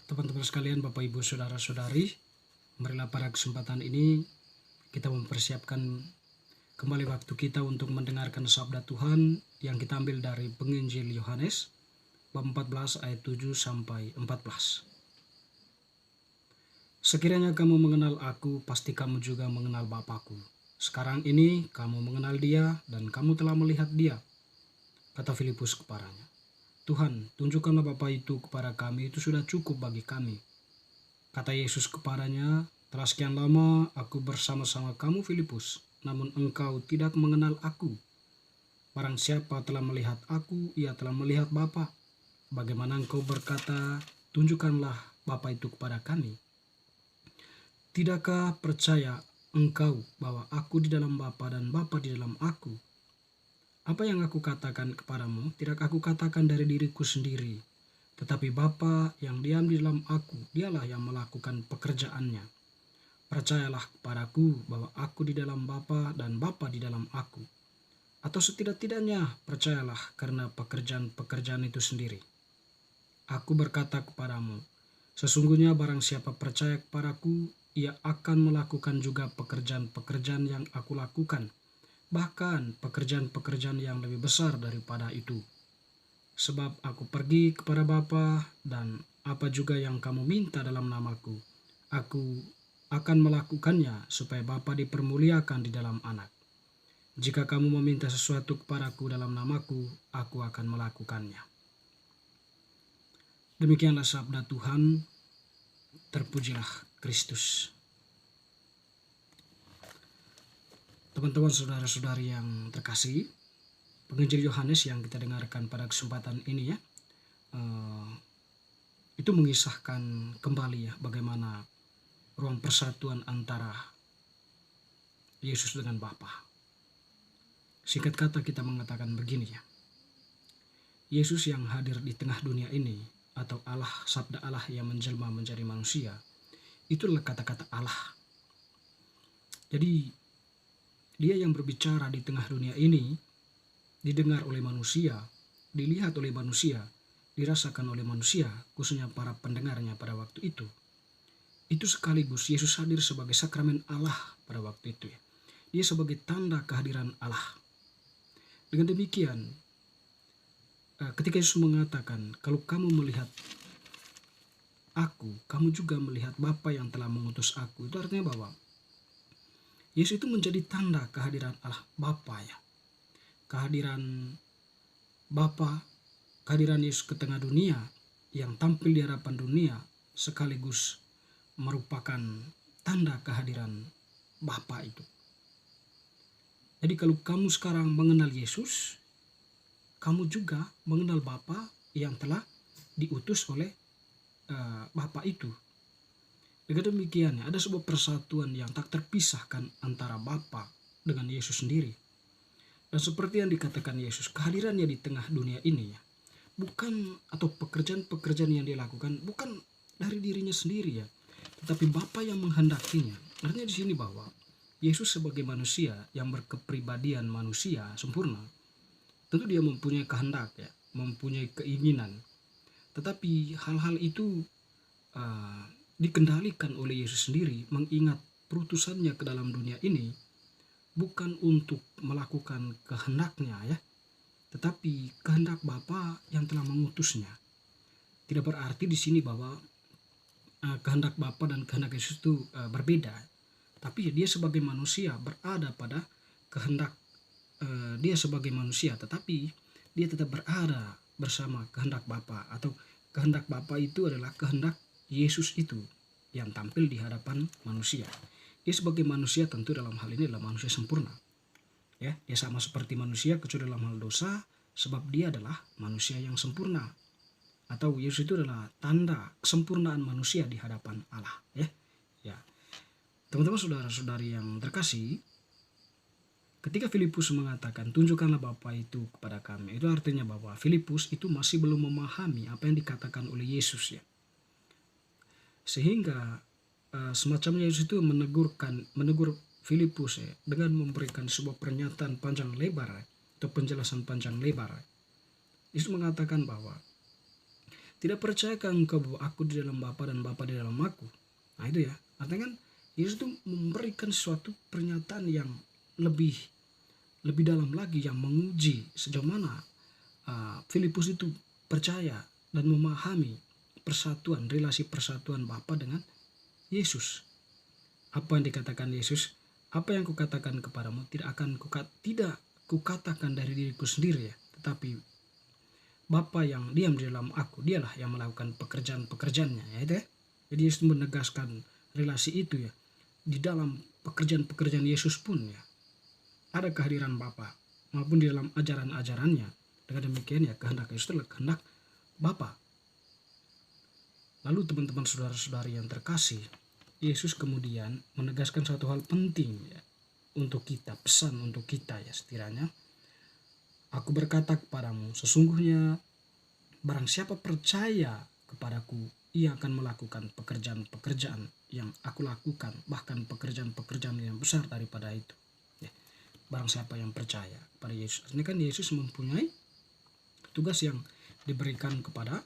Teman-teman sekalian, Bapak Ibu Saudara-saudari, marilah pada kesempatan ini kita mempersiapkan kembali waktu kita untuk mendengarkan sabda Tuhan yang kita ambil dari Penginjil Yohanes bab 14 ayat 7 sampai 14. Sekiranya kamu mengenal aku, pasti kamu juga mengenal Bapakku. Sekarang ini kamu mengenal dia dan kamu telah melihat dia, kata Filipus kepadanya. Tuhan, tunjukkanlah Bapa itu kepada kami, itu sudah cukup bagi kami. Kata Yesus kepadanya, telah sekian lama aku bersama-sama kamu Filipus, namun engkau tidak mengenal aku. Barang siapa telah melihat aku, ia telah melihat Bapa. Bagaimana engkau berkata, tunjukkanlah Bapa itu kepada kami? Tidakkah percaya engkau bahwa aku di dalam Bapa dan Bapa di dalam aku? Apa yang aku katakan kepadamu, tidak aku katakan dari diriku sendiri, tetapi Bapa yang diam di dalam aku, dialah yang melakukan pekerjaannya. Percayalah kepadaku bahwa aku di dalam Bapa dan Bapa di dalam aku. Atau setidak-tidaknya percayalah karena pekerjaan-pekerjaan itu sendiri. Aku berkata kepadamu, sesungguhnya barang siapa percaya kepadaku, ia akan melakukan juga pekerjaan-pekerjaan yang aku lakukan, bahkan pekerjaan-pekerjaan yang lebih besar daripada itu. Sebab aku pergi kepada Bapa, dan apa juga yang kamu minta dalam namaku, aku akan melakukannya supaya Bapa dipermuliakan di dalam Anak. Jika kamu meminta sesuatu kepadaku dalam namaku, aku akan melakukannya. Demikianlah sabda Tuhan, terpujilah Kristus. Teman-teman saudara-saudari yang terkasih, Penginjil Yohanes yang kita dengarkan pada kesempatan ini itu mengisahkan kembali bagaimana ruang persatuan antara Yesus dengan Bapa. Singkat kata kita mengatakan begini Yesus yang hadir di tengah dunia ini, atau Allah, sabda Allah yang menjelma menjadi manusia, itulah kata-kata Allah. Jadi dia yang berbicara di tengah dunia ini, didengar oleh manusia, dilihat oleh manusia, dirasakan oleh manusia, khususnya para pendengarnya pada waktu itu. Itu sekaligus Yesus hadir sebagai sakramen Allah pada waktu itu. Dia sebagai tanda kehadiran Allah. Dengan demikian, ketika Yesus mengatakan, kalau kamu melihat aku, kamu juga melihat Bapa yang telah mengutus aku, itu artinya bahwa Yesus itu menjadi tanda kehadiran Allah Bapa Kehadiran Bapa, kehadiran Yesus ke tengah dunia yang tampil di hadapan dunia sekaligus merupakan tanda kehadiran Bapa itu. Jadi kalau kamu sekarang mengenal Yesus, kamu juga mengenal Bapa yang telah diutus oleh Bapa itu. Dengan demikian, ada sebuah persatuan yang tak terpisahkan antara Bapa dengan Yesus sendiri. Dan seperti yang dikatakan Yesus, kehadirannya di tengah dunia ini bukan, atau pekerjaan-pekerjaan yang dia lakukan bukan dari dirinya sendiri tetapi Bapa yang menghendakinya. Artinya di sini bahwa Yesus sebagai manusia yang berkepribadian manusia sempurna, tentu dia mempunyai kehendak mempunyai keinginan. Tetapi hal-hal itu dikendalikan oleh Yesus sendiri, mengingat perutusannya ke dalam dunia ini bukan untuk melakukan kehendaknya tetapi kehendak Bapa yang telah mengutusnya. Tidak berarti di sini bahwa kehendak Bapa dan kehendak Yesus itu berbeda. Tapi dia sebagai manusia berada pada kehendak dia sebagai manusia, tetapi dia tetap berada bersama kehendak Bapa, atau kehendak Bapa itu adalah kehendak Yesus itu yang tampil di hadapan manusia. Dia sebagai manusia tentu dalam hal ini adalah manusia sempurna. Dia sama seperti manusia kecuali dalam hal dosa, sebab dia adalah manusia yang sempurna. Atau Yesus itu adalah tanda kesempurnaan manusia di hadapan Allah. Teman-teman saudara-saudari yang terkasih, ketika Filipus mengatakan tunjukkanlah Bapa itu kepada kami, itu artinya bahwa Filipus itu masih belum memahami apa yang dikatakan oleh Yesus sehingga semacamnya Yesus itu menegur Filipus dengan memberikan sebuah pernyataan panjang lebar atau penjelasan panjang lebar. Yesus mengatakan bahwa Tidak percayakah engkau bahwa aku di dalam Bapa dan Bapa di dalam aku? Nah itu ya, artinya kan Yesus itu memberikan suatu pernyataan yang lebih dalam lagi, yang menguji sejauh mana Filipus itu percaya dan memahami relasi persatuan Bapa dengan Yesus. Apa yang dikatakan Yesus? Apa yang kukatakan kepadamu tidak kukatakan dari diriku sendiri ya, tetapi Bapa yang diam di dalam aku, dialah yang melakukan pekerjaan-pekerjaannya ya itu ya. Jadi Yesus menegaskan relasi itu ya. Di dalam pekerjaan-pekerjaan Yesus pun ya ada kehadiran Bapa, maupun di dalam ajaran-ajarannya. Dengan demikian ya kehendak Yesus adalah kehendak Bapa. Lalu teman-teman saudara-saudari yang terkasih, Yesus kemudian menegaskan satu hal penting ya untuk kita, pesan untuk kita ya, sekiranya aku berkata kepadamu, sesungguhnya barang siapa percaya kepadaku, ia akan melakukan pekerjaan-pekerjaan yang aku lakukan, bahkan pekerjaan-pekerjaan yang besar daripada itu. Ya, barang siapa yang percaya kepada Yesus. Ini kan Yesus mempunyai tugas yang diberikan kepada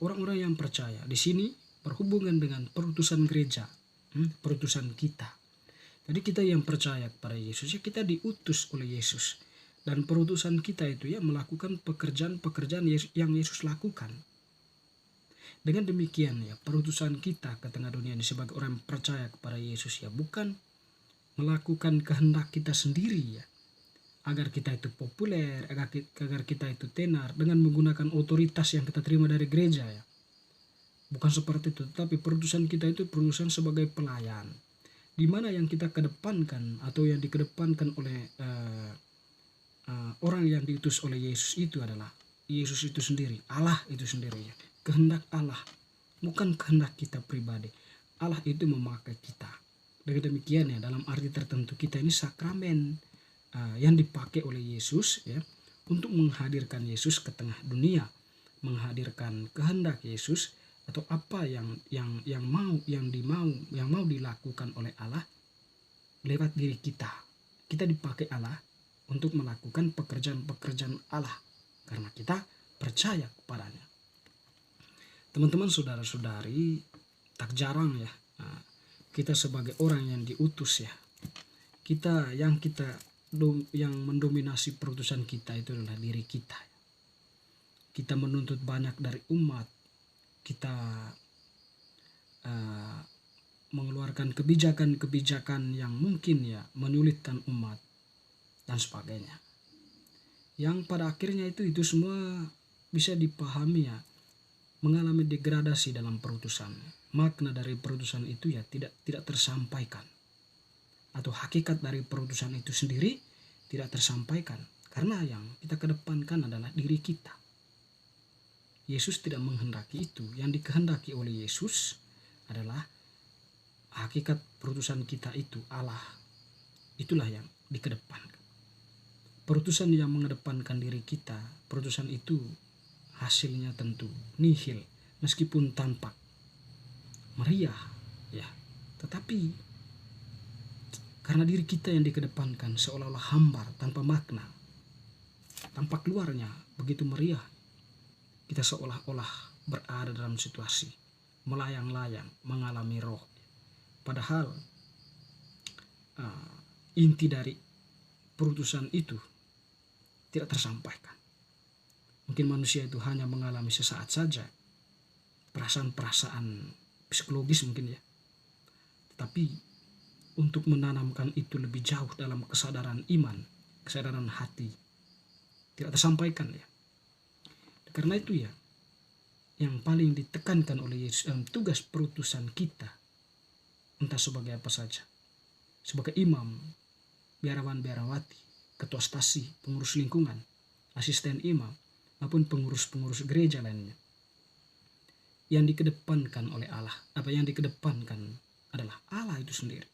orang-orang yang percaya. Di sini berhubungan dengan perutusan gereja, perutusan kita. Jadi kita yang percaya kepada Yesus ya kita diutus oleh Yesus. Dan perutusan kita itu ya melakukan pekerjaan-pekerjaan yang Yesus lakukan. Dengan demikian ya perutusan kita ke tengah dunia ini sebagai orang yang percaya kepada Yesus ya bukan melakukan kehendak kita sendiri ya. Agar kita itu populer, agar kita itu tenar dengan menggunakan otoritas yang kita terima dari gereja ya. Bukan seperti itu, tapi perutusan kita itu perutusan sebagai pelayan. Di mana yang kita kedepankan atau yang dikedepankan oleh orang yang diutus oleh Yesus itu adalah Yesus itu sendiri, Allah itu sendiri ya. Kehendak Allah, bukan kehendak kita pribadi. Allah itu memakai kita. Dengan demikian ya dalam arti tertentu kita ini sakramen yang dipakai oleh Yesus ya untuk menghadirkan Yesus ke tengah dunia, menghadirkan kehendak Yesus atau apa yang mau dilakukan oleh Allah lewat diri kita. Kita dipakai Allah untuk melakukan pekerjaan-pekerjaan Allah karena kita percaya kepadanya. Teman-teman saudara-saudari, tak jarang ya kita sebagai orang yang diutus ya, kita yang mendominasi perutusan kita itu adalah diri kita. Kita menuntut banyak dari umat, kita mengeluarkan kebijakan-kebijakan yang mungkin ya menyulitkan umat dan sebagainya. Yang pada akhirnya itu semua bisa dipahami ya, mengalami degradasi dalam perutusan. Makna dari perutusan itu ya tidak tersampaikan. Atau hakikat dari perutusan itu sendiri tidak tersampaikan. Karena yang kita kedepankan adalah diri kita. Yesus tidak menghendaki itu. Yang dikehendaki oleh Yesus adalah hakikat perutusan kita itu, Allah. Itulah yang dikedepankan. Perutusan yang mengedepankan diri kita, perutusan itu hasilnya tentu nihil, meskipun tampak meriah ya, tetapi karena diri kita yang dikedepankan seolah-olah hambar tanpa makna, tampak luarnya begitu meriah, kita seolah-olah berada dalam situasi melayang-layang mengalami roh, padahal inti dari perutusan itu tidak tersampaikan. Mungkin manusia itu hanya mengalami sesaat saja perasaan-perasaan psikologis mungkin ya, tetapi untuk menanamkan itu lebih jauh dalam kesadaran iman, kesadaran hati, tidak tersampaikan ya. Karena itu ya yang paling ditekankan oleh Yesus dalam tugas perutusan kita, entah sebagai apa saja, sebagai imam, biarawan-biarawati, ketua stasi, pengurus lingkungan, asisten imam, maupun pengurus-pengurus gereja lainnya. Yang dikedepankan oleh Allah, yang dikedepankan adalah Allah itu sendiri.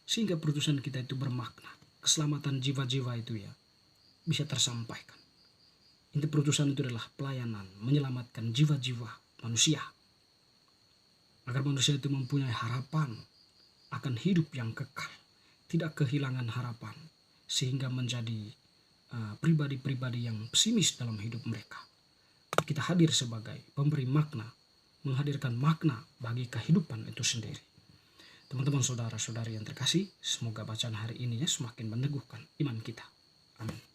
Sehingga perutusan kita itu bermakna, keselamatan jiwa-jiwa itu ya bisa tersampaikan. Inti perutusan itu adalah pelayanan, menyelamatkan jiwa-jiwa manusia. Agar manusia itu mempunyai harapan akan hidup yang kekal, tidak kehilangan harapan, sehingga menjadi pribadi-pribadi yang pesimis dalam hidup mereka. kita hadir sebagai pemberi makna, menghadirkan makna bagi kehidupan itu sendiri. Teman-teman, saudara-saudari yang terkasih, semoga bacaan hari ini semakin meneguhkan iman kita. Amin.